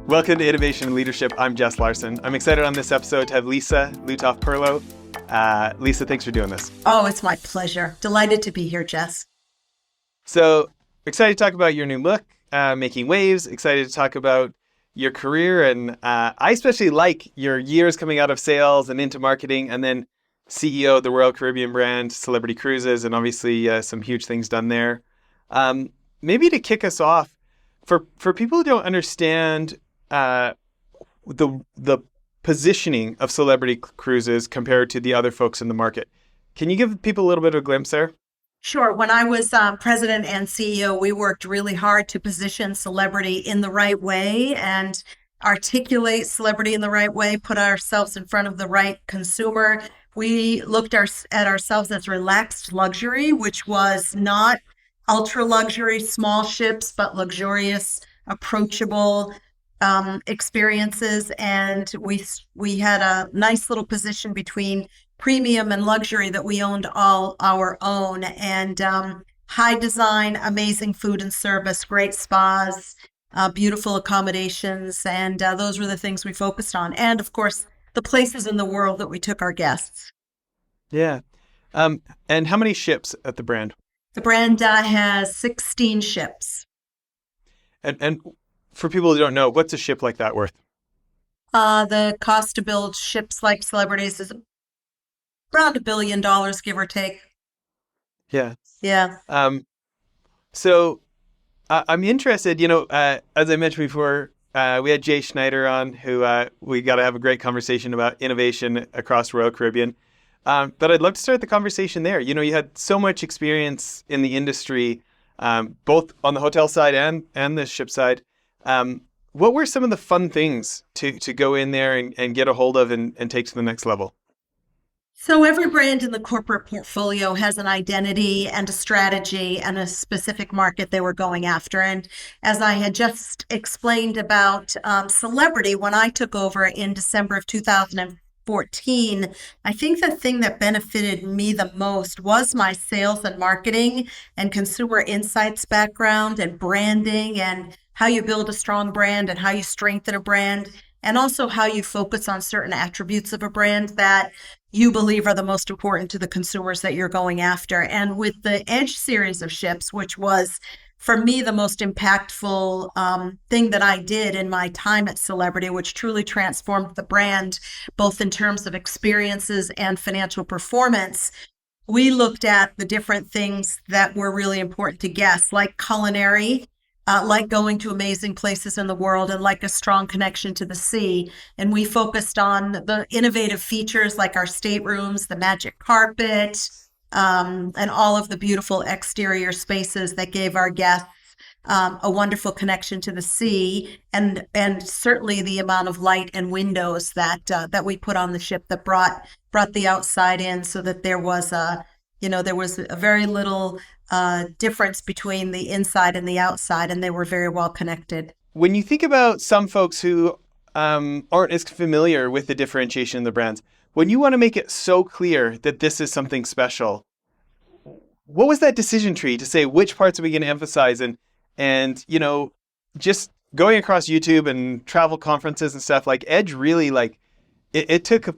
Welcome to Innovation and Leadership. I'm Jess Larsen. I'm excited on this episode to have Lisa Lutoff-Perlo. Lisa, thanks for doing this. Oh, it's my pleasure. Delighted to be here, Jess. So excited to talk about your new book, Making Waves. Excited to talk about your career. And I especially like your years coming out of sales and into marketing, and then CEO of the Royal Caribbean brand, Celebrity Cruises, and obviously some huge things done there. Maybe to kick us off, for people who don't understand the positioning of Celebrity Cruises compared to the other folks in the market, can you give people a little bit of a glimpse there? Sure. When I was president and CEO, we worked really hard to position Celebrity in the right way and articulate Celebrity in the right way, put ourselves in front of the right consumer. We looked at ourselves as relaxed luxury, which was not ultra luxury, small ships, but luxurious, approachable experiences. And we had a nice little position between premium and luxury that we owned all our own, and high design, amazing food and service, great spas, beautiful accommodations. And those were the things we focused on. And of course, the places in the world that we took our guests. Yeah. And how many ships at the brand? The brand has 16 ships. And for people who don't know, what's a ship like that worth? The cost to build ships like Celebrities is around $1 billion, give or take. Yeah. Yeah. So I'm interested, as I mentioned before, we had Jay Schneider on, who we got to have a great conversation about innovation across Royal Caribbean. But I'd love to start the conversation there. You had so much experience in the industry, both on the hotel side and the ship side. What were some of the fun things to go in there and get a hold of and take to the next level? So every brand in the corporate portfolio has an identity and a strategy and a specific market they were going after. And as I had just explained about Celebrity, when I took over in December of 2014, I think the thing that benefited me the most was my sales and marketing and consumer insights background and branding and how you build a strong brand and how you strengthen a brand, and also how you focus on certain attributes of a brand that you believe are the most important to the consumers that you're going after. And with the Edge series of ships, which was for me the most impactful thing that I did in my time at Celebrity, which truly transformed the brand, both in terms of experiences and financial performance, we looked at the different things that were really important to guests, like culinary, like going to amazing places in the world, and like a strong connection to the sea. And we focused on the innovative features like our staterooms, the magic carpet, and all of the beautiful exterior spaces that gave our guests a wonderful connection to the sea, and certainly the amount of light and windows that we put on the ship that brought the outside in, so that there was a very little difference between the inside and the outside, and they were very well connected. When you think about some folks who aren't as familiar with the differentiation in the brands, when you want to make it so clear that this is something special, what was that decision tree to say which parts are we going to emphasize? And just going across YouTube and travel conferences and stuff, like Edge really, it took,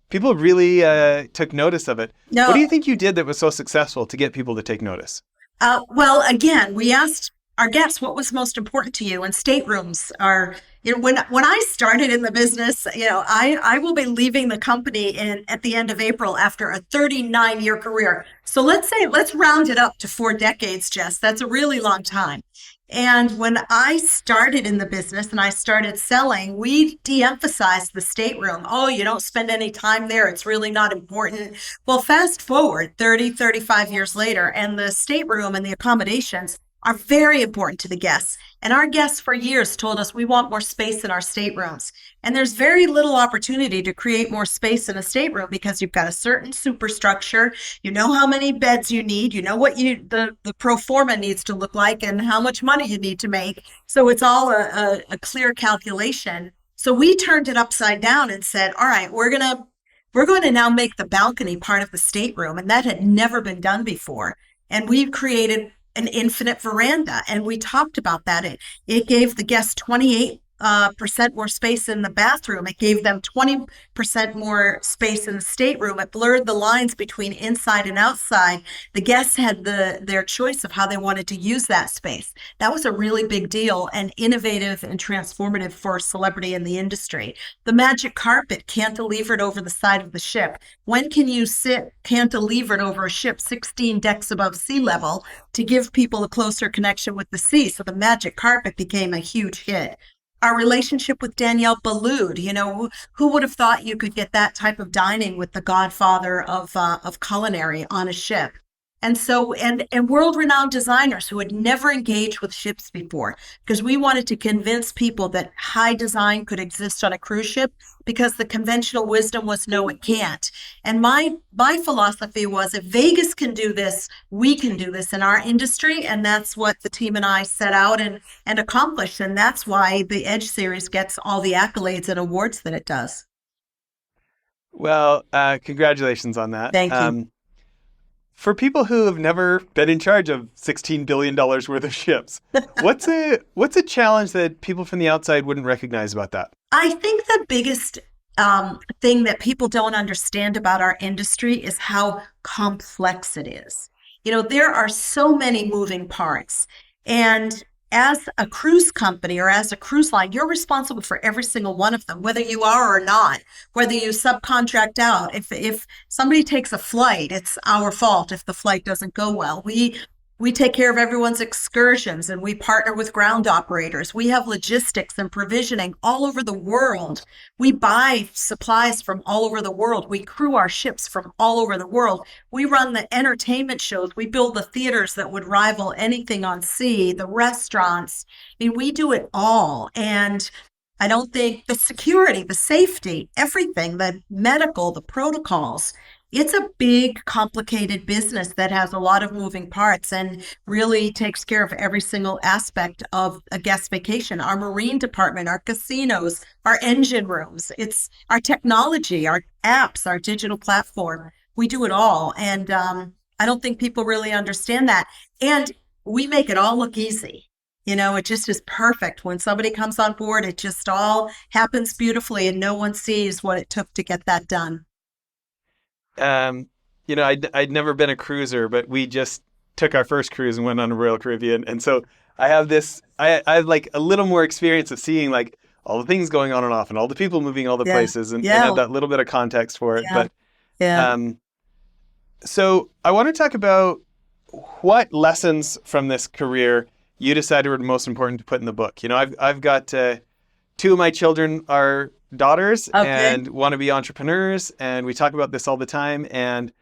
people really took notice of it. No. What do you think you did that was so successful to get people to take notice? Well, again, we asked our guests, what was most important to you? And staterooms are, when I started in the business, I will be leaving the company at the end of April after a 39-year career. So let's round it up to 4 decades, Jess. That's a really long time. And when I started in the business and I started selling, we de-emphasized the stateroom. Oh, you don't spend any time there. It's really not important. Well, fast forward 30, 35 years later, and the stateroom and the accommodations are very important to the guests. And our guests for years told us we want more space in our staterooms. And there's very little opportunity to create more space in a stateroom because you've got a certain superstructure. You know how many beds you need. You know what the pro forma needs to look like and how much money you need to make. So it's all a clear calculation. So we turned it upside down and said, all right, we're going to now make the balcony part of the stateroom. And that had never been done before. And we've created an infinite veranda. And we talked about that. It gave the guests 28 percent more space in the bathroom. It gave them 20% more space in the stateroom. It blurred the lines between inside and outside. The guests had their choice of how they wanted to use that space. That was a really big deal and innovative and transformative for a celebrity in the industry. The magic carpet cantilevered over the side of the ship. When can you sit cantilevered over a ship 16 decks above sea level to give people a closer connection with the sea? So the magic carpet became a huge hit. Our relationship with Danielle Boulud, who would have thought you could get that type of dining with the godfather of culinary on a ship? And so, and world-renowned designers who had never engaged with ships before, because we wanted to convince people that high design could exist on a cruise ship, because the conventional wisdom was no, it can't. And my philosophy was, if Vegas can do this, we can do this in our industry, and that's what the team and I set out and accomplished, and that's why the Edge series gets all the accolades and awards that it does. Well, congratulations on that. Thank you. For people who have never been in charge of $16 billion worth of ships, what's a challenge that people from the outside wouldn't recognize about that? I think the biggest thing that people don't understand about our industry is how complex it is. There are so many moving parts. And as a cruise company or as a cruise line, you're responsible for every single one of them, whether you are or not, whether you subcontract out. If somebody takes a flight, it's our fault if the flight doesn't go well. We take care of everyone's excursions, and we partner with ground operators. We have logistics and provisioning all over the world. We buy supplies from all over the world. We crew our ships from all over the world. We run the entertainment shows. We build the theaters that would rival anything on sea, the restaurants. I mean, we do it all. And I don't think the security, the safety, everything, the medical, the protocols, it's a big, complicated business that has a lot of moving parts and really takes care of every single aspect of a guest vacation. Our marine department, our casinos, our engine rooms, it's our technology, our apps, our digital platform. We do it all. And I don't think people really understand that. And we make it all look easy. It just is perfect. When somebody comes on board, it just all happens beautifully and no one sees what it took to get that done. I'd never been a cruiser, but we just took our first cruise and went on a Royal Caribbean. And so I have like a little more experience of seeing like all the things going on and off and all the people moving all the places and have that little bit of context for it. So I want to talk about what lessons from this career you decided were most important to put in the book. I've got two of my children are daughters and want to be entrepreneurs, and we talk about this all the time. And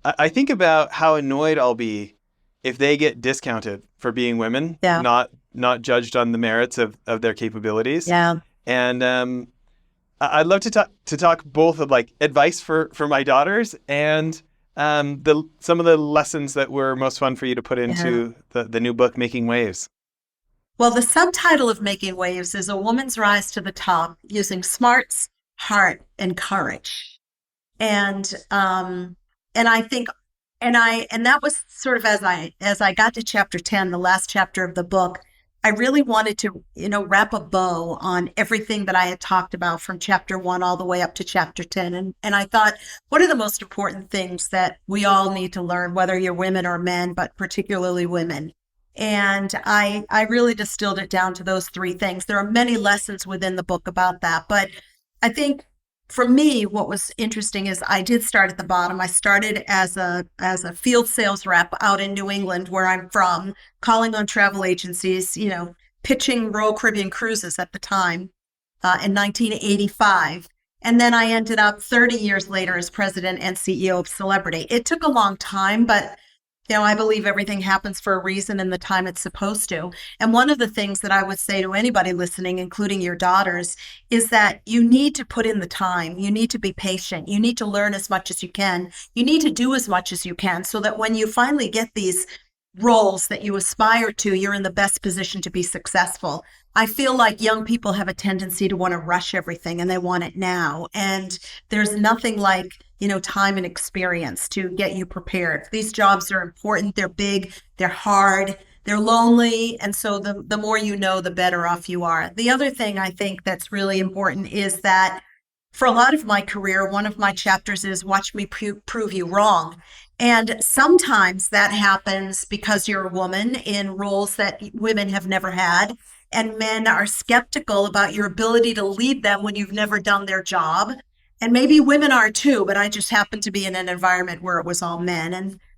I think about how annoyed I'll be if they get discounted for being women, not judged on the merits of their capabilities. Yeah. And I'd love to talk both of like advice for my daughters and some of the lessons that were most fun for you to put into the new book, Making Waves. Well, the subtitle of Making Waves is A Woman's Rise to the Top Using Smarts, Heart, and Courage. And I think, and that was sort of as I got to chapter 10, the last chapter of the book, I really wanted to, wrap a bow on everything that I had talked about from chapter 1 all the way up to chapter 10. And I thought, what are the most important things that we all need to learn, whether you're women or men, but particularly women? And I really distilled it down to those three things. There are many lessons within the book about that. But I think for me, what was interesting is I did start at the bottom. I started as a field sales rep out in New England, where I'm from, calling on travel agencies, pitching Royal Caribbean cruises at the time in 1985. And then I ended up 30 years later as president and CEO of Celebrity. It took a long time, but I believe everything happens for a reason and the time it's supposed to. And one of the things that I would say to anybody listening, including your daughters, is that you need to put in the time. You need to be patient. You need to learn as much as you can. You need to do as much as you can so that when you finally get these roles that you aspire to, you're in the best position to be successful. I feel like young people have a tendency to want to rush everything and they want it now. And there's nothing like, time and experience to get you prepared. These jobs are important. They're big. They're hard. they're lonely. And so the more you know, the better off you are. The other thing I think that's really important is that for a lot of my career, one of my chapters is watch me prove you wrong. And sometimes that happens because you're a woman in roles that women have never had. And men are skeptical about your ability to lead them when you've never done their job. And maybe women are too, but I just happened to be in an environment where it was all men.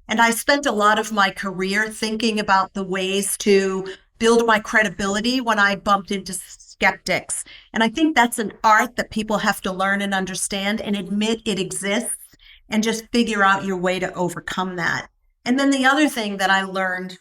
And I spent a lot of my career thinking about the ways to build my credibility when I bumped into skeptics. And I think that's an art that people have to learn and understand and admit it exists and just figure out your way to overcome that. And then the other thing that I learned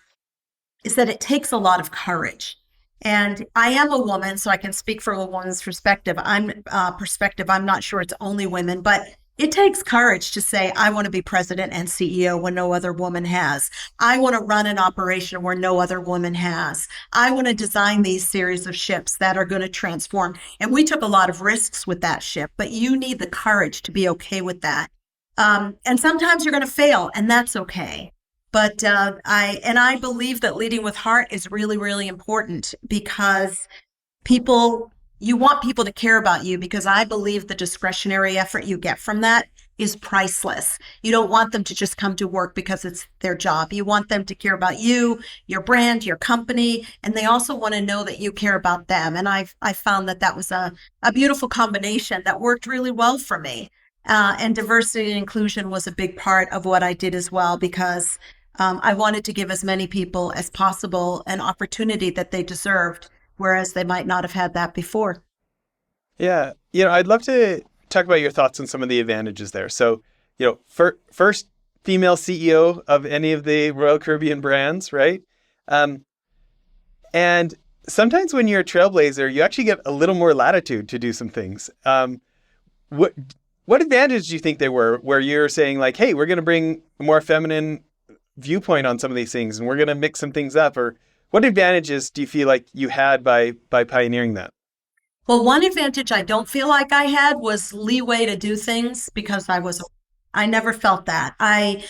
is that it takes a lot of courage. And I am a woman, so I can speak from a woman's perspective. I'm not sure it's only women, but it takes courage to say, I want to be president and CEO when no other woman has. I want to run an operation where no other woman has. I want to design these series of ships that are going to transform. And we took a lot of risks with that ship, but you need the courage to be okay with that. And sometimes you're going to fail, and that's okay. But I believe that leading with heart is really, really important because you want people to care about you because I believe the discretionary effort you get from that is priceless. You don't want them to just come to work because it's their job. You want them to care about you, your brand, your company, and they also want to know that you care about them. And I found that was a beautiful combination that worked really well for me. And diversity and inclusion was a big part of what I did as well because I wanted to give as many people as possible an opportunity that they deserved, whereas they might not have had that before. Yeah. I'd love to talk about your thoughts on some of the advantages there. So, first female CEO of any of the Royal Caribbean brands, right? And sometimes when you're a trailblazer, you actually get a little more latitude to do some things. What advantage do you think there were where you're saying like, hey, we're going to bring a more feminine viewpoint on some of these things and we're going to mix some things up? Or what advantages do you feel like you had by pioneering that? Well, one advantage I don't feel like I had was leeway to do things because I never felt that. I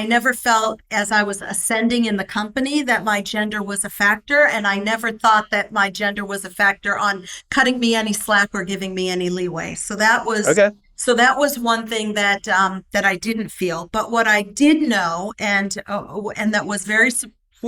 never felt as I was ascending in the company that my gender was a factor, and I never thought that my gender was a factor on cutting me any slack or giving me any leeway. Okay. So that was one thing that I didn't feel. But what I did know, and that was very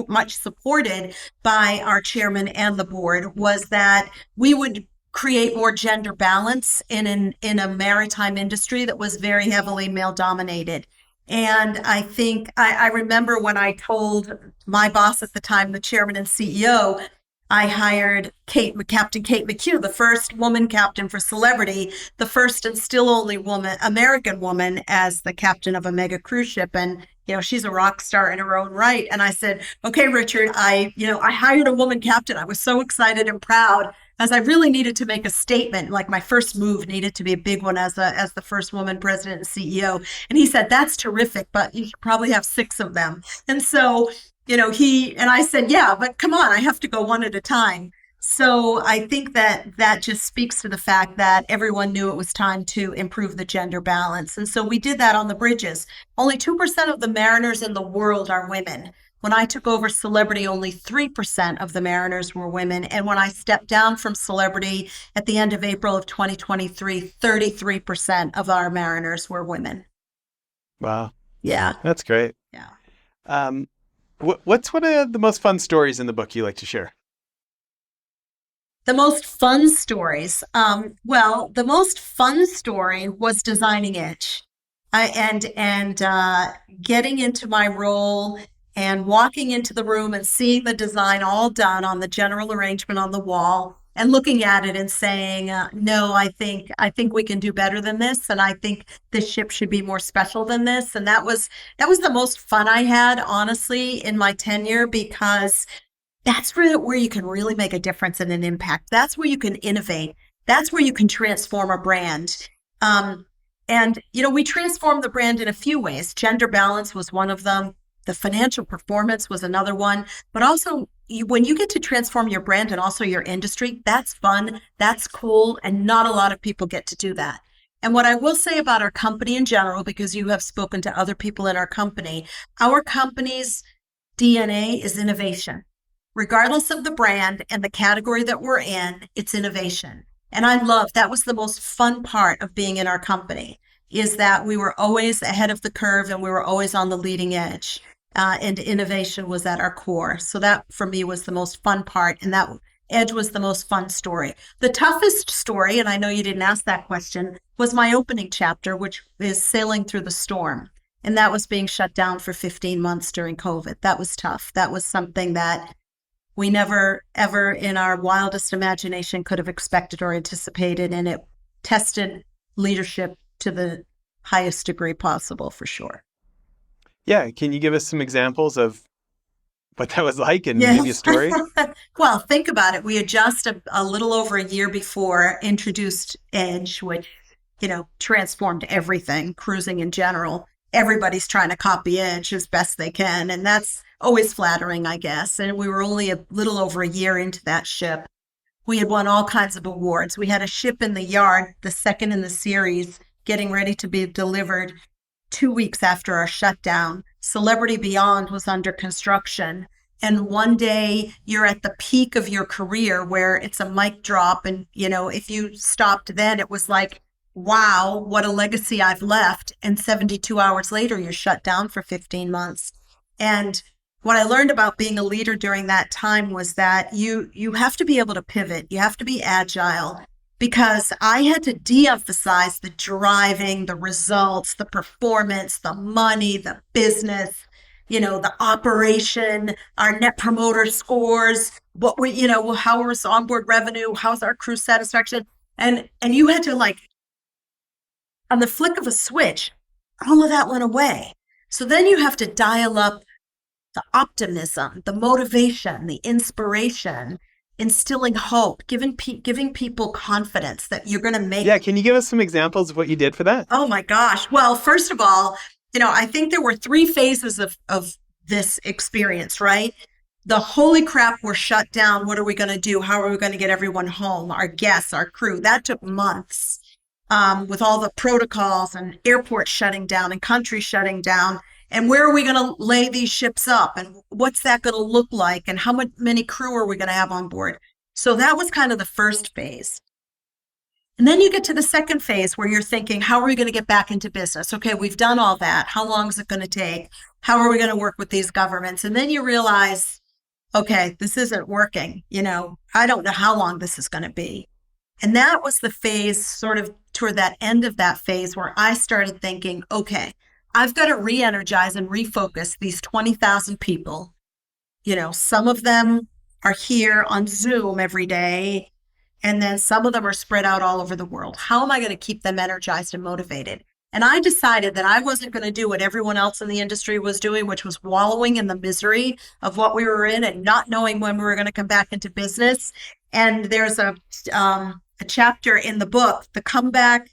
much supported by our chairman and the board, was that we would create more gender balance in a maritime industry that was very heavily male dominated. And I think I remember when I told my boss at the time, the chairman and CEO, I hired Captain Kate McHugh, the first woman captain for Celebrity, the first and still only American woman as the captain of a mega cruise ship. And, she's a rock star in her own right. And I said, okay, Richard, I hired a woman captain. I was so excited and proud as I really needed to make a statement. Like my first move needed to be a big one as the first woman president and CEO. And he said, that's terrific, but you should probably have 6 of them. And so I said, yeah, but come on, I have to go one at a time. So I think that just speaks to the fact that everyone knew it was time to improve the gender balance. And so we did that on the bridges. Only 2% of the mariners in the world are women. When I took over Celebrity, only 3% of the mariners were women. And when I stepped down from Celebrity at the end of April of 2023, 33% of our mariners were women. Wow. Yeah. That's great. Yeah. What's one of the most fun stories in the book you like to share? The most fun stories. The most fun story was designing Itch, and getting into my role and walking into the room and seeing the design all done on the general arrangement on the wall and looking at it and saying, "No, I think we can do better than this, and I think this ship should be more special than this." And that was the most fun I had, honestly, in my tenure because that's where you can really make a difference and an impact. That's where you can innovate. That's where you can transform a brand. We transformed the brand in a few ways. Gender balance was one of them. The financial performance was another one. But also, when you get to transform your brand and also your industry, that's fun, that's cool, and not a lot of people get to do that. And what I will say about our company in general, because you have spoken to other people in our company's DNA is innovation. Regardless of the brand and the category that we're in, it's innovation. And I love that was the most fun part of being in our company is that we were always ahead of the curve and we were always on the leading edge. And innovation was at our core. So that for me was the most fun part. And that edge was the most fun story. The toughest story, and I know you didn't ask that question, was my opening chapter, which is sailing through the storm. And that was being shut down for 15 months during COVID. That was tough. That was something that we never, ever in our wildest imagination could have expected or anticipated. And it tested leadership to the highest degree possible, for sure. Yeah. Can you give us some examples of what that was like and Yeah. maybe a story? Well, think about it. We had just a little over a year before introduced Edge, which, transformed everything, cruising in general. Everybody's trying to copy Edge as best they can. And that's always flattering, I guess. And we were only a little over a year into that ship. We had won all kinds of awards. We had a ship in the yard, the second in the series, getting ready to be delivered 2 weeks after our shutdown. Celebrity Beyond was under construction. And one day you're at the peak of your career where it's a mic drop. And, if you stopped then, it was like, wow, what a legacy I've left. And 72 hours later, you're shut down for 15 months. And what I learned about being a leader during that time was that you have to be able to pivot. You have to be agile because I had to de-emphasize the driving, the results, the performance, the money, the business, the operation, our net promoter scores, how was onboard revenue, how's our crew satisfaction. And you had to on the flick of a switch, all of that went away. So then you have to dial up the optimism, the motivation, the inspiration, instilling hope, giving people confidence that you're going to make. Yeah. Can you give us some examples of what you did for that? Oh my gosh. Well, first of all, I think there were 3 phases of this experience, right? The holy crap, we're shut down. What are we going to do? How are we going to get everyone home? Our guests, our crew. That took months with all the protocols and airports shutting down and countries shutting down. And where are we going to lay these ships up? And what's that going to look like? And how many crew are we going to have on board? So that was kind of the first phase. And then you get to the second phase where you're thinking, how are we going to get back into business? Okay, we've done all that. How long is it going to take? How are we going to work with these governments? And then you realize, okay, this isn't working. I don't know how long this is going to be. And that was the phase sort of toward that end of that phase where I started thinking, okay, I've got to re-energize and refocus these 20,000 people. Some of them are here on Zoom every day, and then some of them are spread out all over the world. How am I going to keep them energized and motivated? And I decided that I wasn't going to do what everyone else in the industry was doing, which was wallowing in the misery of what we were in and not knowing when we were going to come back into business. And there's a chapter in the book, the comeback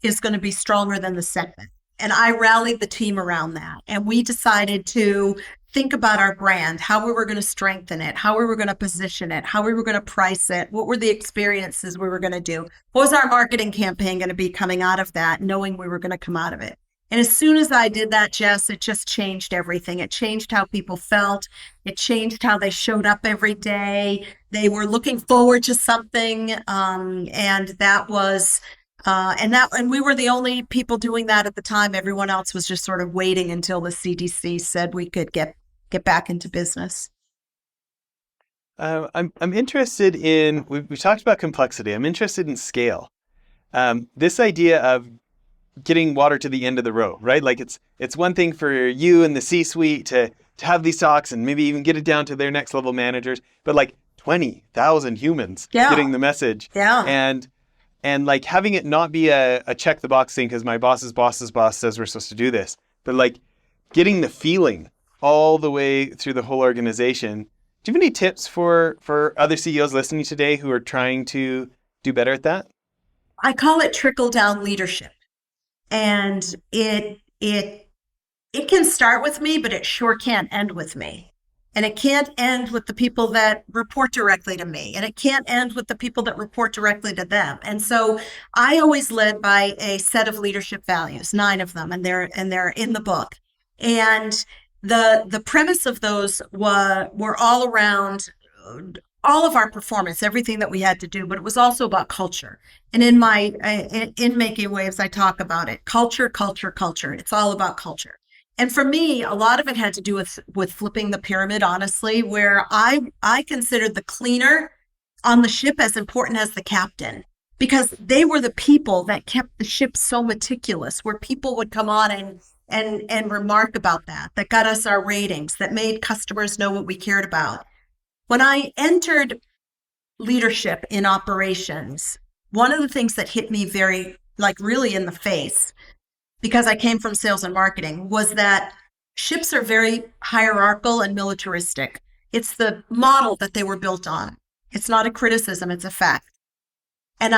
is going to be stronger than the setback. And I rallied the team around that. And we decided to think about our brand, how we were going to strengthen it, how we were going to position it, how we were going to price it, what were the experiences we were going to do, what was our marketing campaign going to be coming out of that, knowing we were going to come out of it. And as soon as I did that, Jess, it just changed everything. It changed how people felt. It changed how they showed up every day. They were looking forward to something. And that was and we were the only people doing that at the time. Everyone else was just sort of waiting until the CDC said we could get back into business. I'm interested in, we talked about complexity. I'm interested in scale. This idea of getting water to the end of the row, right? Like it's one thing for you and the C-suite to have these talks and maybe even get it down to their next level managers, but like 20,000 humans getting the message. Yeah. And like having it not be a check the box thing because my boss's boss's boss says we're supposed to do this, but like getting the feeling all the way through the whole organization. Do you have any tips for other CEOs listening today who are trying to do better at that? I call it trickle down leadership. And it can start with me, but it sure can't end with me. And it can't end with the people that report directly to me. And it can't end with the people that report directly to them. And so I always led by a set of leadership values, 9 of them, and they're in the book. And The premise of those were all around all of our performance, everything that we had to do, but it was also about culture. And in making waves, I talk about it: culture, culture, culture. It's all about culture. And for me, a lot of it had to do with flipping the pyramid, honestly, where I considered the cleaner on the ship as important as the captain, because they were the people that kept the ship so meticulous, where people would come on and remark about that got us our ratings, that made customers know what we cared about. When I entered leadership in operations, one of the things that hit me very, like, really in the face, because I came from sales and marketing, was that ships are very hierarchical and militaristic. It's the model that they were built on. It's not a criticism, it's a fact. And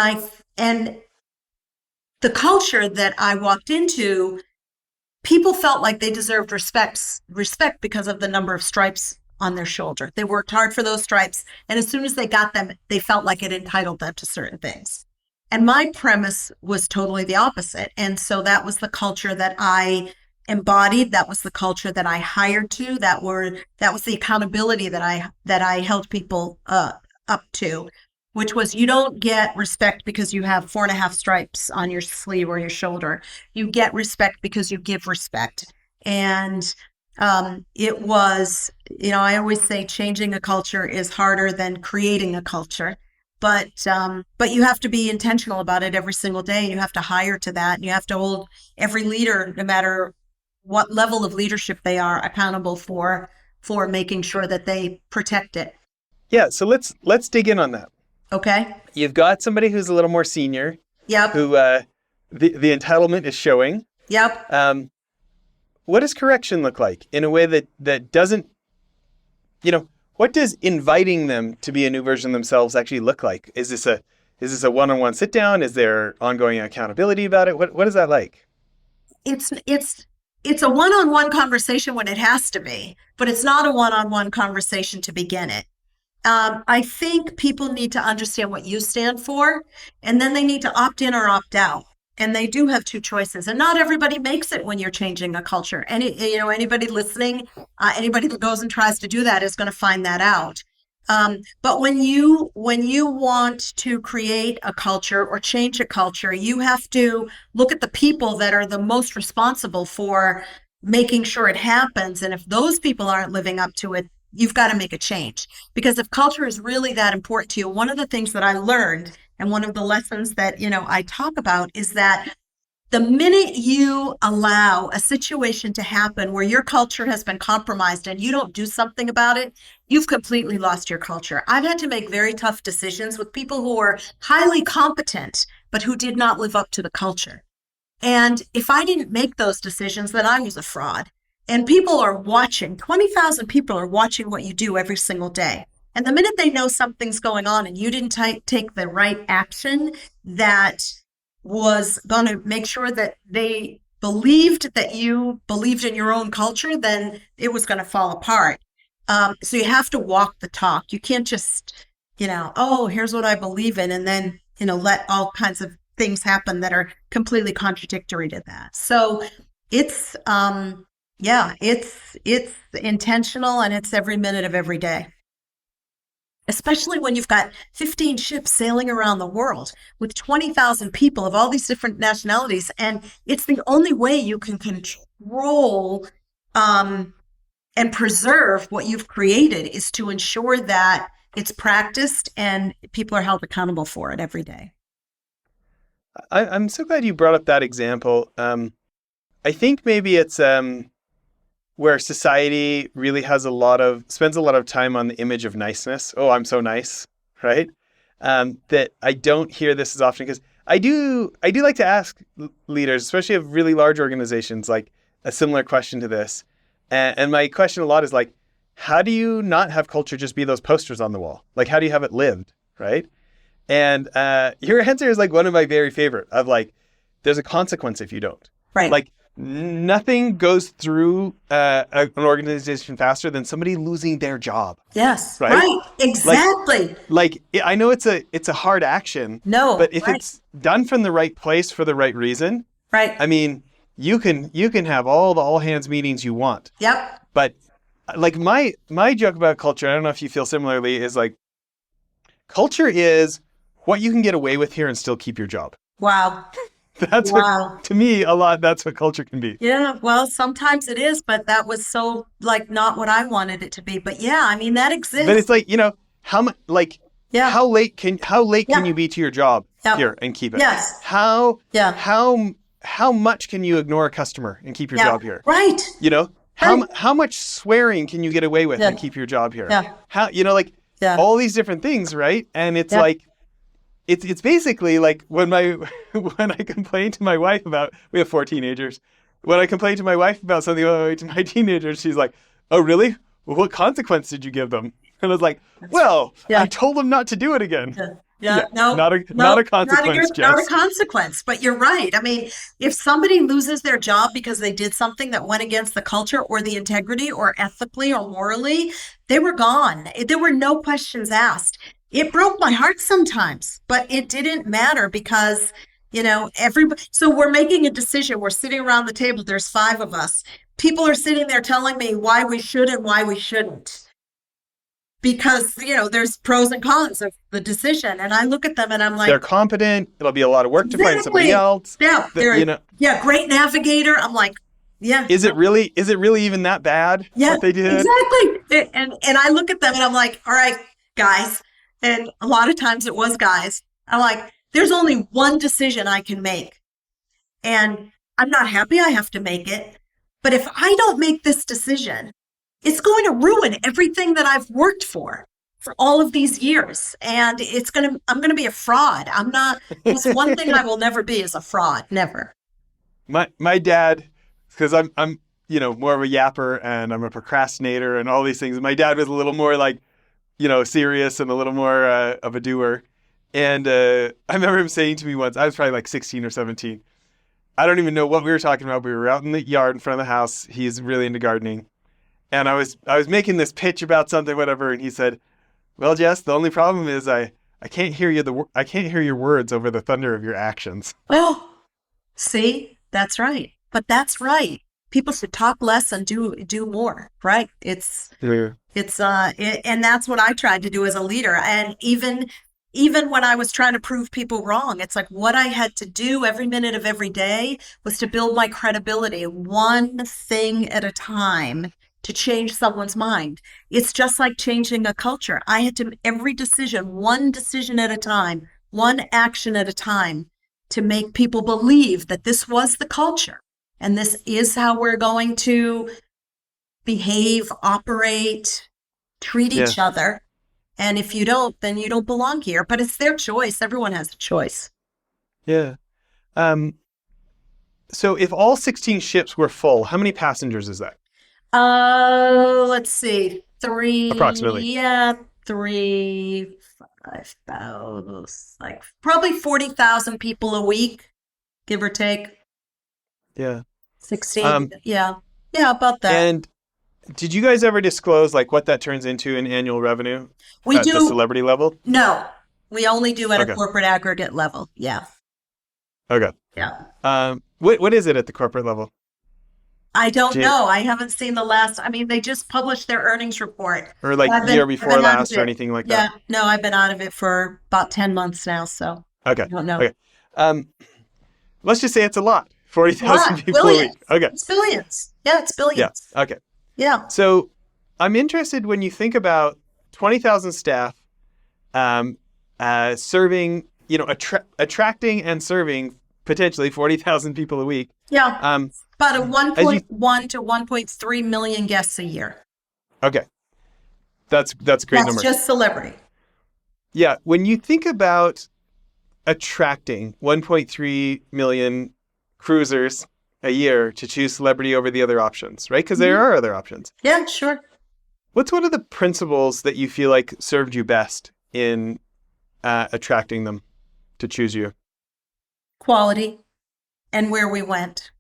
the culture that I walked into, people felt like they deserved respect because of the number of stripes on their shoulder. They worked hard for those stripes, and as soon as they got them, they felt like it entitled them to certain things. And my premise was totally the opposite. And so that was the culture that I embodied. That was the culture that I hired to. That was the accountability that I held people up to, which was, you don't get respect because you have 4.5 stripes on your sleeve or your shoulder. You get respect because you give respect. And it was, I always say changing a culture is harder than creating a culture. But you have to be intentional about it every single day. You have to hire to that. And you have to hold every leader, no matter what level of leadership they are, accountable for making sure that they protect it. Yeah, so let's dig in on that. Okay. You've got somebody who's a little more senior. Yep. Who the entitlement is showing. Yep. What does correction look like in a way that doesn't, what does inviting them to be a new version of themselves actually look like? Is this a one-on-one sit down? Is there ongoing accountability about it? What is that like? It's a one-on-one conversation when it has to be, but it's not a one-on-one conversation to begin it. I think people need to understand what you stand for, and then they need to opt in or opt out. And they do have two choices, and not everybody makes it when you're changing a culture. Anybody listening, anybody that goes and tries to do that is going to find that out. But when you want to create a culture or change a culture, you have to look at the people that are the most responsible for making sure it happens. And if those people aren't living up to it, you've got to make a change. Because if culture is really that important to you, one of the things that I learned, and one of the lessons that, I talk about, is that the minute you allow a situation to happen where your culture has been compromised and you don't do something about it, you've completely lost your culture. I've had to make very tough decisions with people who were highly competent, but who did not live up to the culture. And if I didn't make those decisions, then I was a fraud. And people are watching. 20,000 people are watching what you do every single day. And the minute they know something's going on and you didn't take the right action that was going to make sure that they believed that you believed in your own culture, then it was going to fall apart. So you have to walk the talk. You can't just, oh, here's what I believe in, and then, let all kinds of things happen that are completely contradictory to that. So it's, it's intentional, and it's every minute of every day. Especially when you've got 15 ships sailing around the world with 20,000 people of all these different nationalities. And it's the only way you can control and preserve what you've created, is to ensure that it's practiced and people are held accountable for it every day. I'm so glad you brought up that example. I think maybe it's where society really spends a lot of time on the image of niceness. Oh, I'm so nice, right? That I don't hear this as often, because I do like to ask leaders, especially of really large organizations, like a similar question to this. And my question a lot is like, how do you not have culture just be those posters on the wall? Like, how do you have it lived, right? And your answer is like one of my very favorite, of like, there's a consequence if you don't. Right. Like, nothing goes through an organization faster than somebody losing their job. Yes. Right. Exactly. Like I know it's a hard action. No. But if it's done from the right place for the right reason, right. I mean, you can have all the all hands meetings you want. Yep. But like my joke about culture, I don't know if you feel similarly, is like culture is what you can get away with here and still keep your job. Wow. That's what, Wow. to me, a lot. That's what culture can be. Yeah, well, sometimes it is, but that was so like not what I wanted it to be. But yeah, I mean that But exists. it's like, how much, like, Yeah. how late can Yeah. you be to your job Yeah. here and keep it? Yes. How Yeah. how how much can you ignore a customer and keep your Yeah. job here? Right. You know, Right. how much swearing can you get away with and Yeah. keep your job here? Yeah. How, like Yeah. all these different things, right? And it's Yeah. like it's basically like when my when I complain to my wife about, we have 4 teenagers. When I complain to my wife about something to my teenagers, she's like, "Oh, really? Well, what consequence did you give them?" And I was like, "Well, I Yeah. told them not to do it again." Yeah. Yeah. Yeah, No, not no, a consequence, not a Jess. consequence, but you're right. I mean, if somebody loses their job because they did something that went against the culture or the integrity or ethically or morally, they were gone. There were no questions asked. It broke my heart sometimes, but it didn't matter because, everybody, so we're making a decision. We're sitting around the table. There's five of us. People are sitting there telling me why we should and why we shouldn't because there's pros and cons of the decision, and I look at them and I'm They're like, competent. It'll be a lot of work to find somebody exactly. else. Yeah, That, yeah, great navigator. I'm like, yeah, is it really even that bad yeah, what they did? exactly. And I look at them and I'm like, all right, guys, and a lot of times it was guys. I'm like, there's only one decision I can make, and I'm not happy I have to make it, but if I don't make this decision, it's going to ruin everything that I've worked for all of these years. And I'm going to be a fraud. I'm not, that's one thing I will never be is a fraud. Never. My dad, because I'm more of a yapper and I'm a procrastinator and all these things. My dad was a little more like serious and a little more of a doer. And I remember him saying to me once, I was probably like 16 or 17. I don't even know what we were talking about. We were out in the yard in front of the house. He's really into gardening. And I was making this pitch about something, whatever, and he said, "Well, Jess, the only problem is I can't hear I can't hear your words over the thunder of your actions." Well, see, that's right. But that's right. People should talk less and do more, right? Yeah. And that's what I tried to do as a leader. And even when I was trying to prove people wrong, it's like what I had to do every minute of every day was to build my credibility one thing at a time to change someone's mind. It's just like changing a culture. I had to every decision, one decision at a time, one action at a time to make people believe that this was the culture and this is how we're going to behave, operate, treat Yeah. each other. And if you don't, then you don't belong here. But it's their choice. Everyone has a choice. Yeah. Um, so if all 16 ships were full, how many passengers is that? Let's see. Three, Approximately. yeah, three, five, about like probably 40,000 people a week, give or take. Yeah. 16. Um, Yeah. Yeah, about that. and did you guys ever disclose like what that turns into in annual revenue We at the do, celebrity level? no, we only do at a Okay. corporate aggregate level. Yeah. Okay. Yeah. What is it at the corporate level? I don't Do you, know. I haven't seen the last. I mean, they just published their earnings report. or like year I've before been out of last or it. anything like that? Yeah, no, I've been out of it for about 10 months now, so Okay. I don't know. Okay. Um, let's just say it's a lot. It's a lot. 40,000 people a Billions. week. Okay. It's billions. Yeah, it's Yeah. billions. Okay. Yeah. So I'm interested when you think about 20,000 staff um, serving, attracting and serving potentially 40,000 people a week. Yeah. Um, About a as you 1.1 to 1.3 million guests a year. Okay, that's a great That's number. just celebrity. Yeah, when you think about attracting 1.3 million cruisers a year to choose celebrity over the other options, right? Because there are other options. Yeah, sure. What's one of the principles that you feel like served you best in attracting them to choose you? Quality and where we went,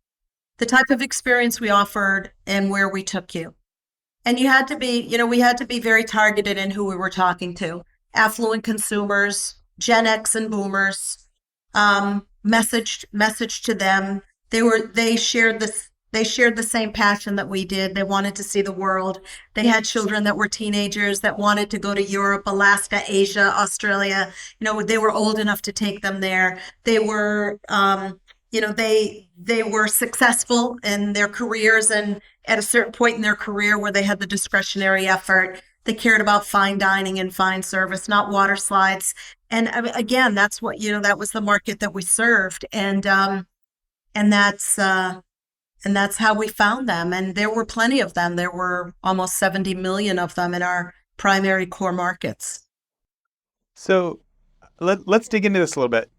the type of experience we offered and where we took you. And you had to be, we had to be very targeted in who we were talking to. Affluent consumers, Gen X and boomers, message to them. They shared They shared the same passion that we did. They wanted to see the world. They had children that were teenagers that wanted to go to Europe, Alaska, Asia, Australia. They were old enough to take them there. They were, they were successful in their careers, and at a certain point in their career where they had the discretionary effort, they cared about fine dining and fine service, not water slides. And again, that's what, that was the market that we served. And that's how we found them. And there were plenty of them. There were almost 70 million of them in our primary core markets. So let's dig into this a little bit.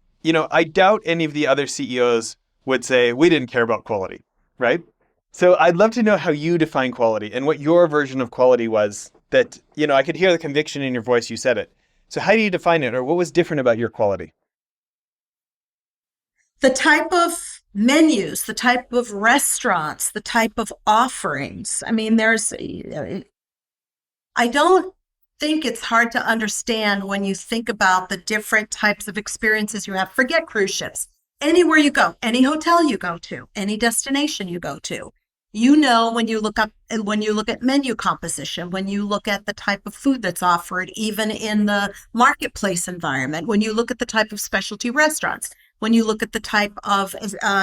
I doubt any of the other CEOs would say we didn't care about quality, right? So I'd love to know how you define quality and what your version of quality was that, I could hear the conviction in your voice. You said it. So how do you define it, or what was different about your quality? The type of menus, the type of restaurants, the type of offerings. I mean, I don't think it's hard to understand when you think about the different types of experiences you have. Forget cruise ships. Anywhere you go, any hotel you go to, any destination you go to, when you look at menu composition, when you look at the type of food that's offered, even in the marketplace environment, when you look at the type of specialty restaurants, when you look at the type of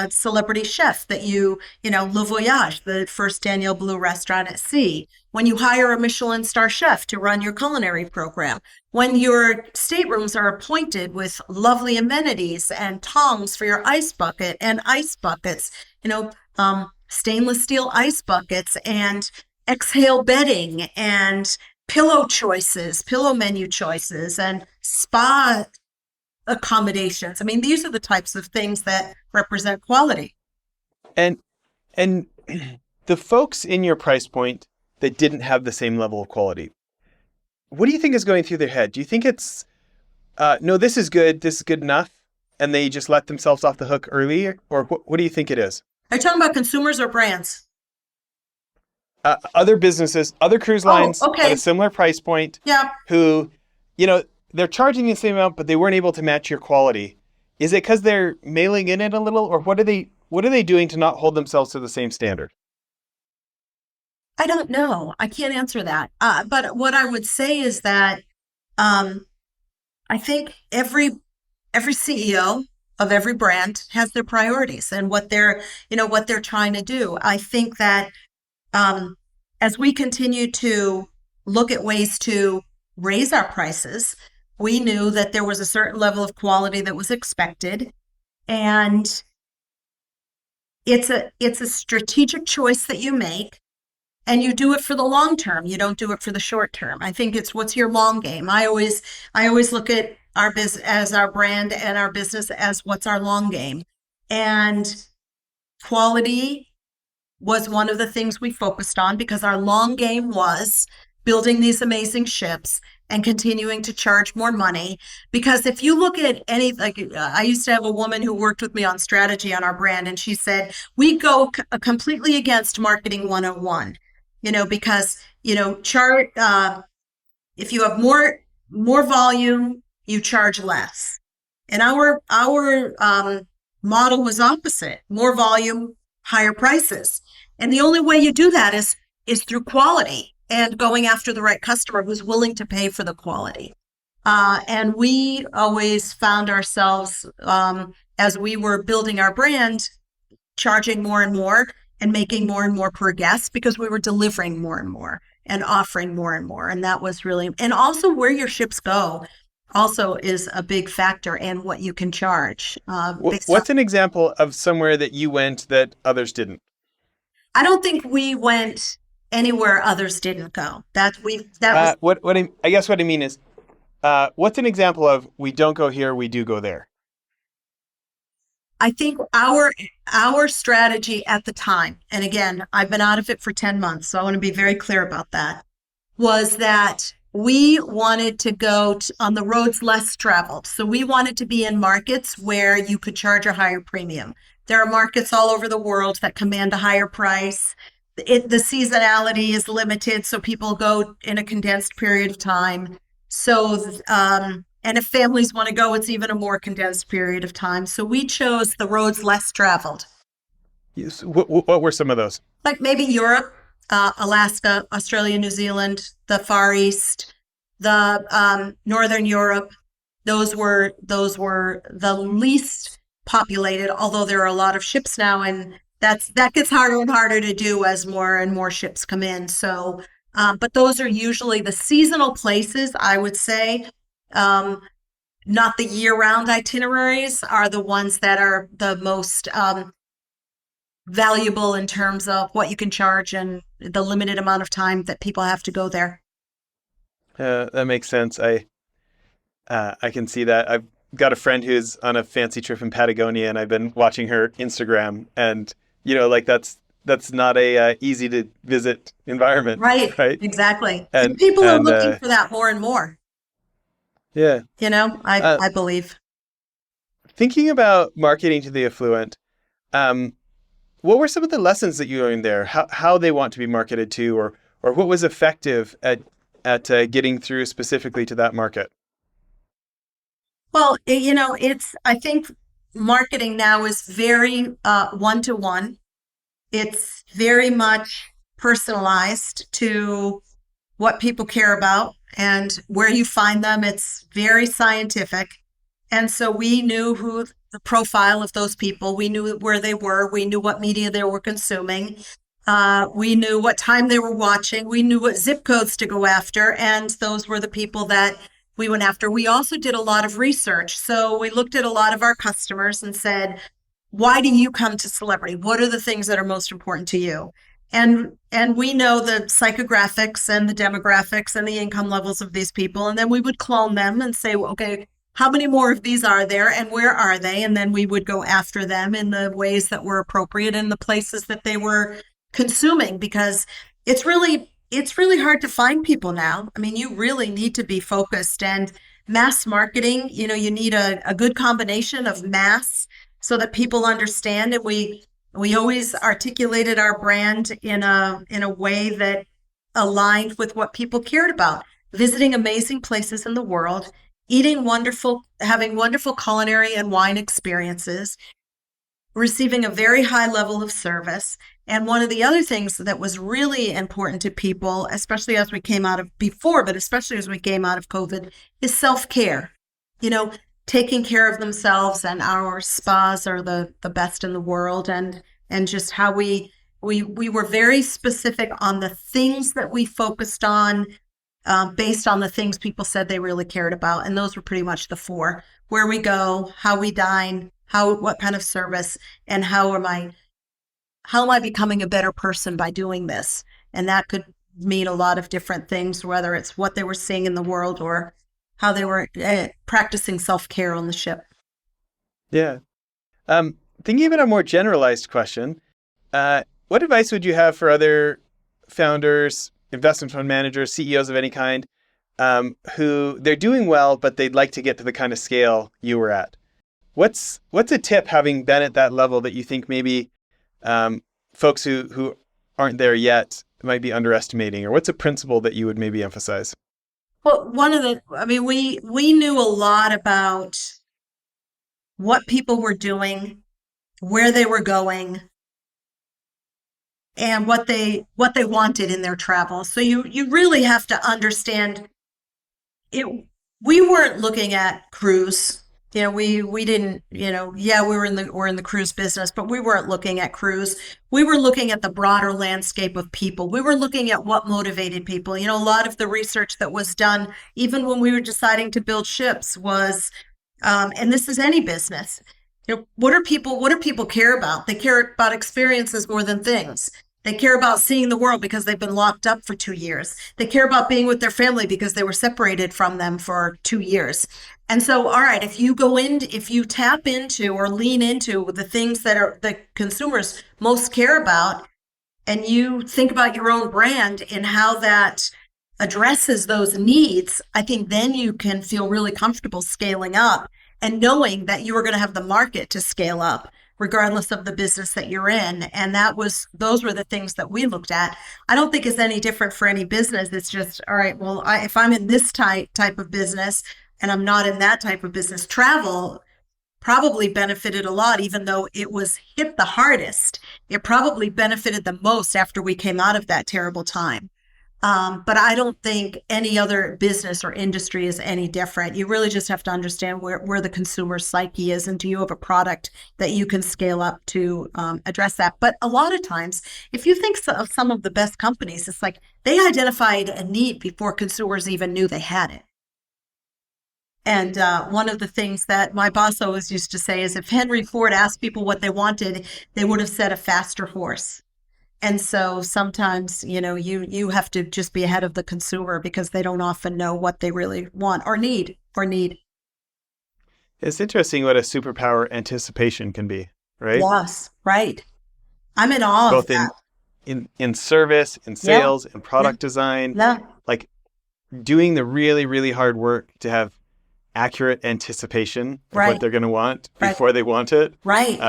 celebrity chef that Le Voyage, the first Daniel Blue restaurant at sea, when you hire a Michelin star chef to run your culinary program, when your staterooms are appointed with lovely amenities and tongs for your ice bucket and ice buckets, stainless steel ice buckets and exhale bedding and pillow menu choices, and spa accommodations. I mean, these are the types of things that represent quality. And and the folks in your price point that didn't have the same level of quality, what do you think is going through their head? Do you think it's no, this is good enough, and they just let themselves off the hook early, or what do you think it is? Are you talking about consumers or brands? Other businesses, other cruise Oh, lines at a okay. similar price point, Yeah. who, they're charging the same amount, but they weren't able to match your quality. Is it because they're mailing in it a little, or what are they doing to not hold themselves to the same standard? I don't know. I can't answer that. But what I would say is that um, I think every CEO of every brand has their priorities and what they're trying to do. I think that um, as we continue to look at ways to raise our prices, we knew that there was a certain level of quality that was expected, and it's a strategic choice that you make, and you do it for the long term. You don't do it for the short term. I think it's what's your long game. I always look at our business as our brand and our business as what's our long game. And quality was one of the things we focused on because our long game was building these amazing ships and continuing to charge more money. Because if you look at I used to have a woman who worked with me on strategy on our brand, and she said, we go completely against marketing 101, because, chart, if you have more volume, you charge less. And our model was opposite: more volume, higher prices. And the only way you do that is through quality and going after the right customer who's willing to pay for the quality. And we always found ourselves, as we were building our brand, charging more and more and making more and more per guest because we were delivering more and more and offering more and more. And that was really, and also where your ships go also is a big factor in what you can charge. What's an example of somewhere that you went that others didn't? I don't think we went anywhere others didn't go. That was I guess what I mean is, what's an example of we don't go here, we do go there? I think our strategy at the time, and again, I've been out of it for 10 months, so I want to be very clear about that, was that we wanted to go on the roads less traveled. So we wanted to be in markets where you could charge a higher premium. There are markets all over the world that command a higher price. The seasonality is limited, so people go in a condensed period of time. So, and if families want to go, it's even a more condensed period of time. So we chose the roads less traveled. What were some of those? Like maybe Europe, Alaska, Australia, New Zealand, the Far East, the Northern Europe. Those were the least populated, although there are a lot of ships now, and that gets harder and harder to do as more and more ships come in. So, but those are usually the seasonal places, I would say. Um, Not the year-round itineraries are the ones that are the most valuable in terms of what you can charge and the limited amount of time that people have to go there. That makes sense. I can see that. I've got a friend who's on a fancy trip in Patagonia, and I've been watching her Instagram, and like that's not a easy to visit environment, Right, right? exactly. And And people are and looking for that more and more, yeah, I, uh, I believe. thinking about marketing to the affluent, um, what were some of the lessons that you learned there? How they want to be marketed to, or what was effective at getting through specifically to that market? Well, I think marketing now is very one to one. It's very much personalized to what people care about and where you find them. It's very scientific. And so we knew who the profile of those people, we knew where they were, we knew what media they were consuming, we knew what time they were watching, we knew what zip codes to go after, and those were the people that we went after. We also did a lot of research. So we looked at a lot of our customers and said, why do you come to celebrity? What are the things that are most important to you? And we know the psychographics and the demographics and the income levels of these people, and then we would clone them and say, well, okay, how many more of these are there and where are they? And then we would go after them in the ways that were appropriate in the places that they were consuming, because it's really hard to find people now. I mean, you really need to be focused, and mass marketing, you need a good combination of mass so that people understand. And we always articulated our brand in a way that aligned with what people cared about: visiting amazing places in the world, having wonderful culinary and wine experiences, receiving a very high level of service. And one of the other things that was really important to people, especially as we came out of before, but especially as we came out of COVID, is self-care. You know, taking care of themselves, and our spas are the best in the world. And just how we were very specific on the things that we focused on, based on the things people said they really cared about. And those were pretty much the four: where we go, how we dine, what kind of service, and how am I becoming a better person by doing this? And that could mean a lot of different things, whether it's what they were seeing in the world or how they were practicing self-care on the ship. Yeah. Thinking about a more generalized question, what advice would you have for other founders, investment fund managers, CEOs of any kind, who they're doing well, but they'd like to get to the kind of scale you were at? What's a tip, having been at that level, that you think maybe folks who aren't there yet might be underestimating, or what's a principle that you would maybe emphasize? Well, I mean, we knew a lot about what people were doing, where they were going, and what they wanted in their travel. So you really have to understand it. We weren't looking at cruise. We didn't, yeah, we're in the cruise business, but we weren't looking at cruise. We were looking at the broader landscape of people. We were looking at what motivated people. A lot of the research that was done, even when we were deciding to build ships, was, and this is any business. What do people care about? They care about experiences more than things. They care about seeing the world because they've been locked up for 2 years. They care about being with their family because they were separated from them for 2 years. And so, all right, if you tap into or lean into the things that are the consumers most care about, and you think about your own brand and how that addresses those needs, I think then you can feel really comfortable scaling up and knowing that you are going to have the market to scale up regardless of the business that you're in. And those were the things that we looked at. I don't think it's any different for any business. It's just, all right, well, if I'm in this type of business and I'm not in that type of business, travel, probably benefited a lot, even though it was hit the hardest. It probably benefited the most after we came out of that terrible time. But I don't think any other business or industry is any different. You really just have to understand where the consumer psyche is, and do you have a product that you can scale up to address that. But a lot of times, if you think of some of the best companies, it's like they identified a need before consumers even knew they had it. And one of the things that my boss always used to say is if Henry Ford asked people what they wanted, they would have said a faster horse. And so sometimes, you have to just be ahead of the consumer because they don't often know what they really want or need. It's interesting what a superpower anticipation can be, right? Yes, right. I'm in awe of Both that. in service, in Yeah, sales, in yeah, product design, yeah, like doing the really, really hard work to have accurate anticipation of what right, they're going to want right, before they want it. right,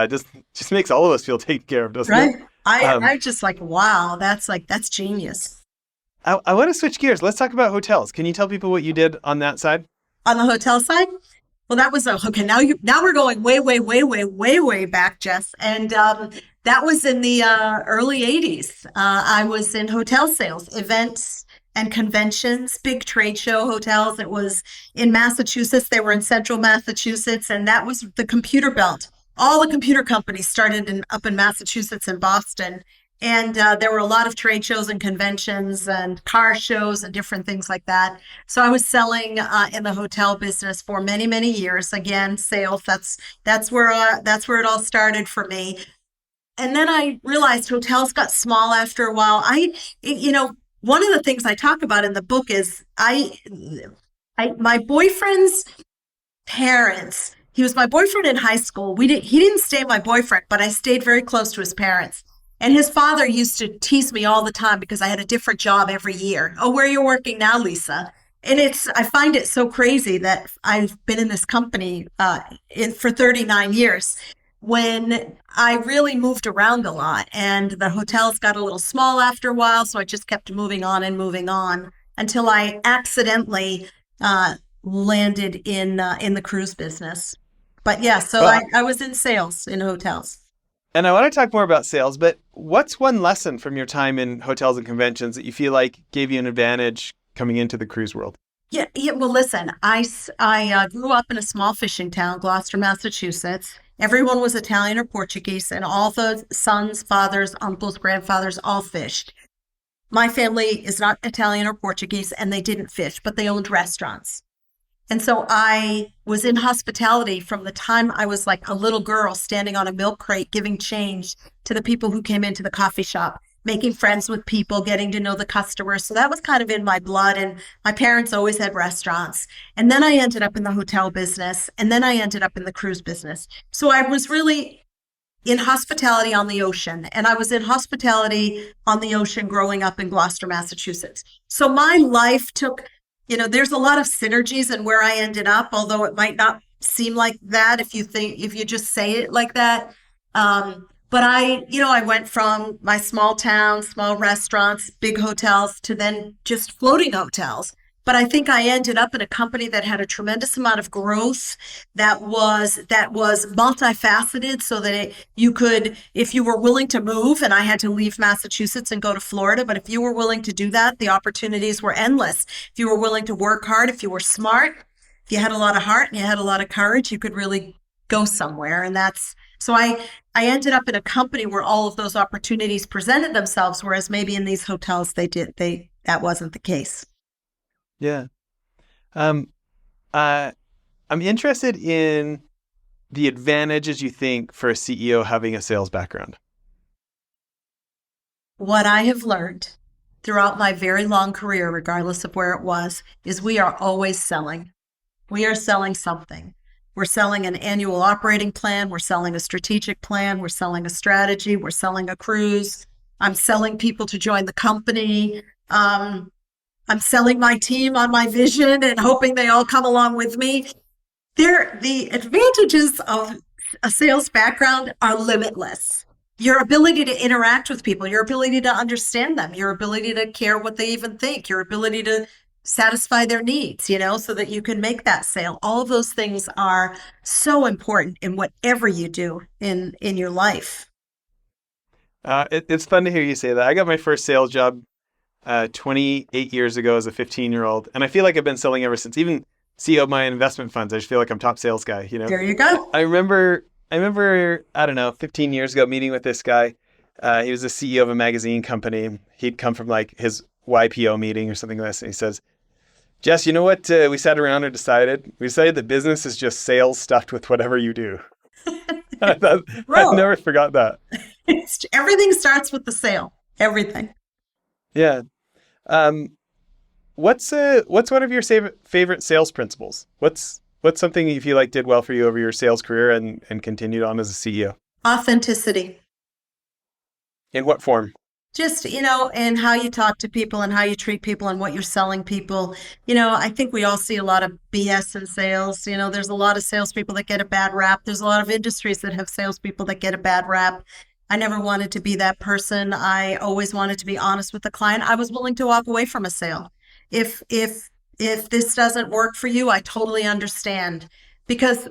Just makes all of us feel taken care of, doesn't right. it? I Um, I just like, wow, that's genius. I want to switch gears. Let's talk about hotels. Can you tell people what you did on that side? On the hotel side, well, that was okay. Now we're going way, way, way, way, way, way back, Jess, and that was in the early '80s. I was in hotel sales, events and conventions, big trade show hotels. It was in Massachusetts. They were in central Massachusetts, and that was the computer belt. All the computer companies started up in Massachusetts and Boston. And there were a lot of trade shows and conventions and car shows and different things like that. So I was selling in the hotel business for many, many years. Again, sales. That's where it all started for me. And then I realized hotels got small after a while. One of the things I talk about in the book is my boyfriend's parents. He was my boyfriend in high school. He didn't stay my boyfriend, but I stayed very close to his parents. And his father used to tease me all the time because I had a different job every year. Oh, where are you working now, Lisa? And I find it so crazy that I've been in this company for 39 years when I really moved around a lot, and the hotels got a little small after a while. So I just kept moving on and moving on until I accidentally uh, landed in the cruise business. But yeah, so Well, I was in sales in hotels. and I want to talk more about sales, but what's one lesson from your time in hotels and conventions that you feel like gave you an advantage coming into the cruise world? Yeah, yeah. Well, listen, I grew up in a small fishing town, Gloucester, Massachusetts. Everyone was Italian or Portuguese, and all the sons, fathers, uncles, grandfathers all fished. My family is not Italian or Portuguese, and they didn't fish, but they owned restaurants. And so I was in hospitality from the time I was like a little girl standing on a milk crate giving change to the people who came into the coffee shop, making friends with people, getting to know the customers. So that was kind of in my blood. And my parents always had restaurants. And then I ended up in the hotel business. And then I ended up in the cruise business. So I was really in hospitality on the ocean. And I was in hospitality on the ocean growing up in Gloucester, Massachusetts. So my life took, there's a lot of synergies in where I ended up, although it might not seem like that if you just say it like that. But I went from my small town, small restaurants, big hotels to then just floating hotels. But I think I ended up in a company that had a tremendous amount of growth that was multifaceted so that you could, if you were willing to move, and I had to leave Massachusetts and go to Florida, but if you were willing to do that, the opportunities were endless. If you were willing to work hard, if you were smart, if you had a lot of heart and you had a lot of courage, you could really go somewhere. And I ended up in a company where all of those opportunities presented themselves, whereas maybe in these hotels that wasn't the case. Yeah. Um, uh, I'm interested in the advantages you think for a CEO having a sales background. What I have learned throughout my very long career, regardless of where it was, is we are always selling. We are selling something. We're selling an annual operating plan. We're selling a strategic plan. We're selling a strategy. We're selling a cruise. I'm selling people to join the company. I'm selling my team on my vision and hoping they all come along with me. The advantages of a sales background are limitless. Your ability to interact with people, your ability to understand them, your ability to care what they even think, your ability to satisfy their needs, so that you can make that sale. All of those things are so important in whatever you do in your life. It's fun to hear you say that. I got my first sales job 28 years ago as a 15-year-old, and I feel like I've been selling ever since. Even CEO of my investment funds, I just feel like I'm top sales guy. There you go. I remember, I don't know, 15 years ago meeting with this guy. He was the CEO of a magazine company. He'd come from like his YPO meeting or something like this, and he says, "Jess, you know what? We sat around and decided. We decided that business is just sales stuffed with whatever you do." I Bro, never forgot that. everything starts with the sale. Everything. Yeah. Um, what's one of your favorite sales principles? What's something you feel like did well for you over your sales career and continued on as a CEO? Authenticity. In what form? Just, and how you talk to people and how you treat people and what you're selling people. I think we all see a lot of BS in sales. There's a lot of salespeople that get a bad rap. There's a lot of industries that have salespeople that get a bad rap. I never wanted to be that person. I always wanted to be honest with the client. I was willing to walk away from a sale. If this doesn't work for you, I totally understand. Because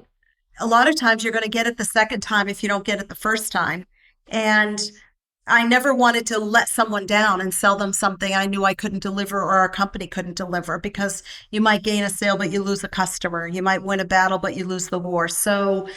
a lot of times you're going to get it the second time if you don't get it the first time. And I never wanted to let someone down and sell them something I knew I couldn't deliver or our company couldn't deliver, because you might gain a sale, but you lose a customer. You might win a battle, but you lose the war. So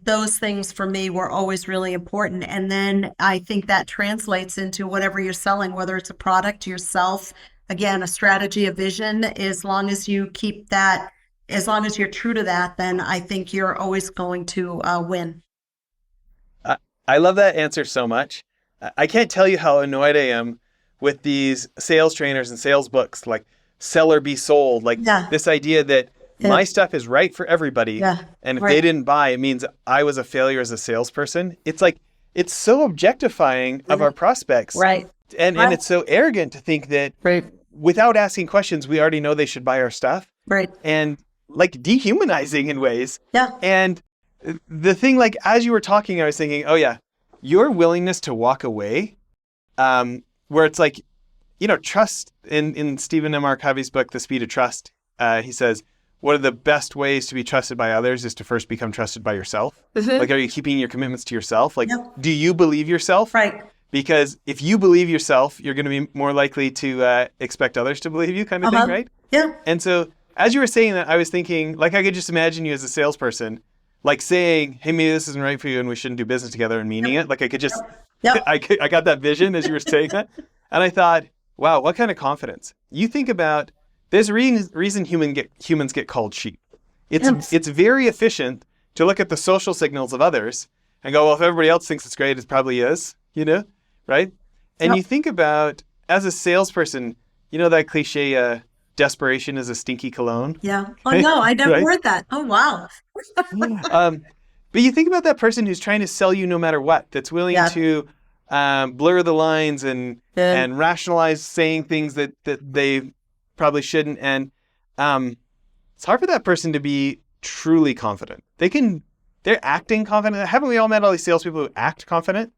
those things for me were always really important. And then I think that translates into whatever you're selling, whether it's a product, yourself, again, a strategy, a vision. As long as you keep that, as long as you're true to that, then I think you're always going to win. I, I love that answer so much. I can't tell you how annoyed I am with these sales trainers and sales books, like sell or be sold, like Yeah. this idea that Yeah. my stuff is right for everybody. Yeah. And if Right. they didn't buy, it means I was a failure as a salesperson. It's like, it's so objectifying of our prospects. Right. And Right. it's so arrogant to think that Right. without asking questions, we already know they should buy our stuff, Right. and like dehumanizing in ways. Yeah. And the thing, like, as you were talking, I was thinking, oh yeah, your willingness to walk away, where it's like, trust in Stephen M. R. Covey's book, The Speed of Trust, he says, one of the best ways to be trusted by others is to first become trusted by yourself. Mhm. Like, are you keeping your commitments to yourself? Like, Yep. do you believe yourself? Right. Because if you believe yourself, you're going to be more likely to expect others to believe you, kind of thing, Uh-huh. right? Yeah. And so as you were saying that, I was thinking, like, I could just imagine you as a salesperson, like saying, hey, maybe this isn't right for you and we shouldn't do business together, and meaning it. Like, I could just, Yep. I got that vision as you were saying that. And I thought, wow, what kind of confidence. You think about, there's a reason humans get called sheep. Yes. It's very efficient to look at the social signals of others and go, well, if everybody else thinks it's great, it probably is, right? And Yep. you think about, as a salesperson, that cliche, desperation is a stinky cologne. Yeah. Oh no, I never Right? heard that. Oh wow. um, but you think about that person who's trying to sell you no matter what, that's willing Yeah. to blur the lines and Yeah. and rationalize saying things that they probably shouldn't. And it's hard for that person to be truly confident. They're acting confident. Haven't we all met all these salespeople who act confident?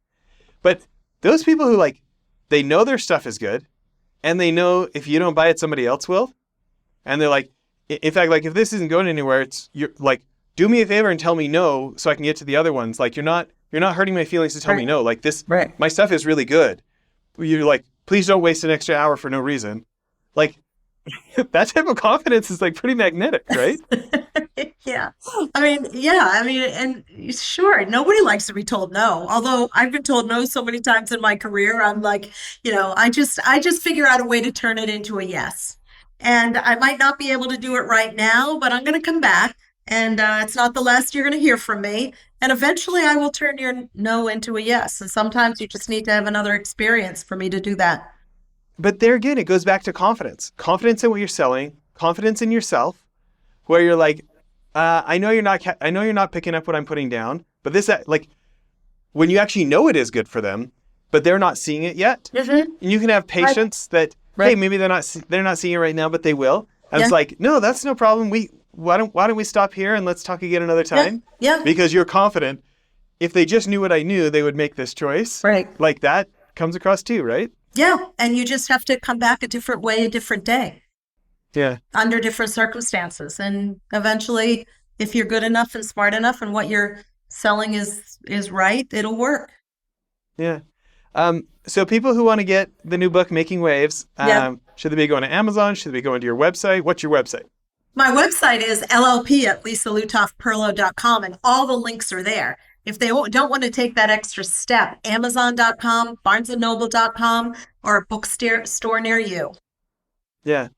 But those people who, like, they know their stuff is good, and they know if you don't buy it, somebody else will. And they're like, in fact, like, if this isn't going anywhere, you're like, do me a favor and tell me no so I can get to the other ones. Like, you're not hurting my feelings to tell me Right. no. Like, this, Right. my stuff is really good. You're like, please don't waste an extra hour for no reason. Like, that type of confidence is like pretty magnetic, right? Yeah. And sure, nobody likes to be told no. Although I've been told no so many times in my career, I'm like, I just figure out a way to turn it into a yes. And I might not be able to do it right now, but I'm going to come back, and it's not the last you're going to hear from me. And eventually I will turn your no into a yes. And sometimes you just need to have another experience for me to do that. But there again, it goes back to confidence. Confidence in what you're selling, confidence in yourself, where you're like, I know you're not picking up what I'm putting down, but this, like, when you actually know it is good for them, but they're not seeing it yet, Mm-hmm. and you can have patience that, hey, Right. maybe they're not seeing it right now, but they will. And it's Yeah. like, no, that's no problem. Why don't we stop here and let's talk again another time? Yeah. Because you're confident. If they just knew what I knew, they would make this choice. Right. Like, that comes across too, right? Yeah. And you just have to come back a different way, a different day. Yeah. under different circumstances. And eventually, if you're good enough and smart enough and what you're selling is right, it'll work. Yeah. So people who want to get the new book, Making Waves, Yep. should they be going to Amazon? Should they be going to your website? What's your website? My website is LLP at lisalutoff-perlo.com, and all the links are there. If they don't want to take that extra step, Amazon.com, BarnesandNoble.com, or a bookstore near you. Yeah.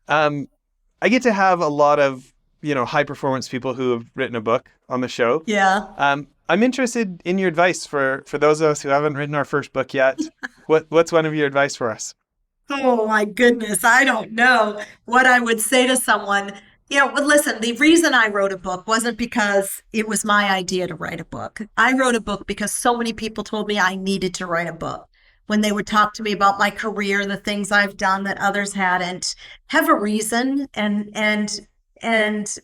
Um, I get to have a lot of, high performance people who have written a book on the show. Yeah. I'm interested in your advice for those of us who haven't written our first book yet. What's one of your advice for us? Oh my goodness, I don't know what I would say to someone. Well, listen, the reason I wrote a book wasn't because it was my idea to write a book. I wrote a book because so many people told me I needed to write a book. When they would talk to me about my career, the things I've done that others hadn't, have a reason and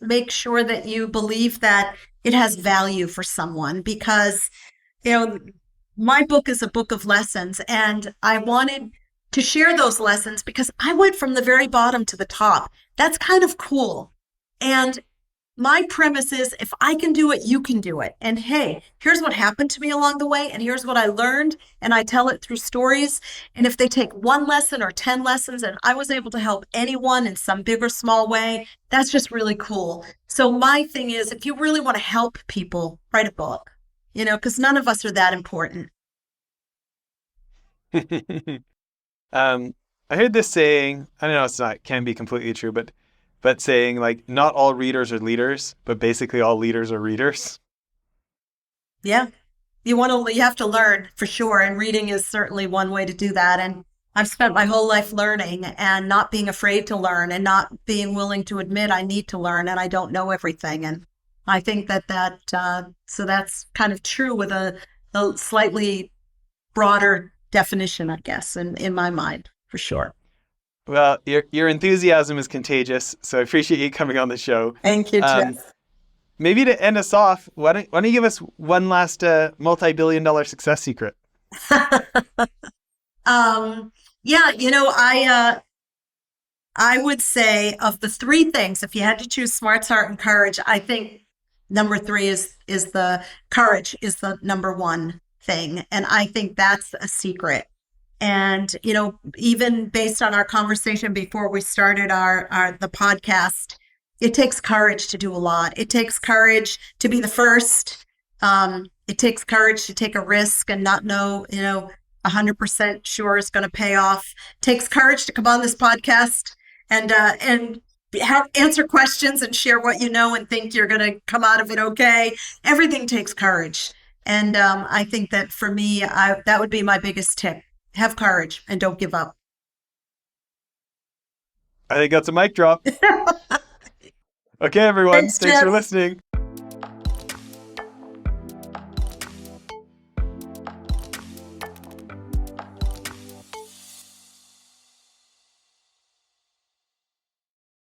make sure that you believe that it has value for someone because you know, my book is a book of lessons, and I wanted to share those lessons because I went from the very bottom to the top. That's kind of cool. And my premise is if I can do it, you can do it. And hey, here's what happened to me along the way, and here's what I learned, and I tell it through stories. And if they take one lesson or 10 lessons, and I was able to help anyone in some big or small way, that's just really cool. So my thing is, if you really want to help people, write a book, because none of us are that important. I heard this saying. I don't know. It's not can be completely true, but saying like not all readers are leaders, but basically all leaders are readers. Yeah. You have to learn for sure. And reading is certainly one way to do that. And I've spent my whole life learning and not being afraid to learn and not being willing to admit I need to learn and I don't know everything. And I think so that's kind of true with a slightly broader definition, I guess, in my mind, for sure. Well, your enthusiasm is contagious, so I appreciate you coming on the show. Thank you, Um, Jess. Maybe to end us off, why don't you give us one last multi-billion-dollar success secret? um, yeah, I would say of the three things, if you had to choose smart, heart, and courage, I think number three is the courage is the number one thing. And I think that's a secret. And, even based on our conversation before we started the podcast, it takes courage to do a lot. It takes courage to be the first. It takes courage to take a risk and not know, 100% sure it's going to pay off. It takes courage to come on this podcast and answer questions and share what you know and think you're going to come out of it okay. Everything takes courage. And I think that for me, that would be my biggest tip. Have courage and don't give up. I think that's a mic drop. Okay, everyone. Thanks, Thanks for Jess. listening.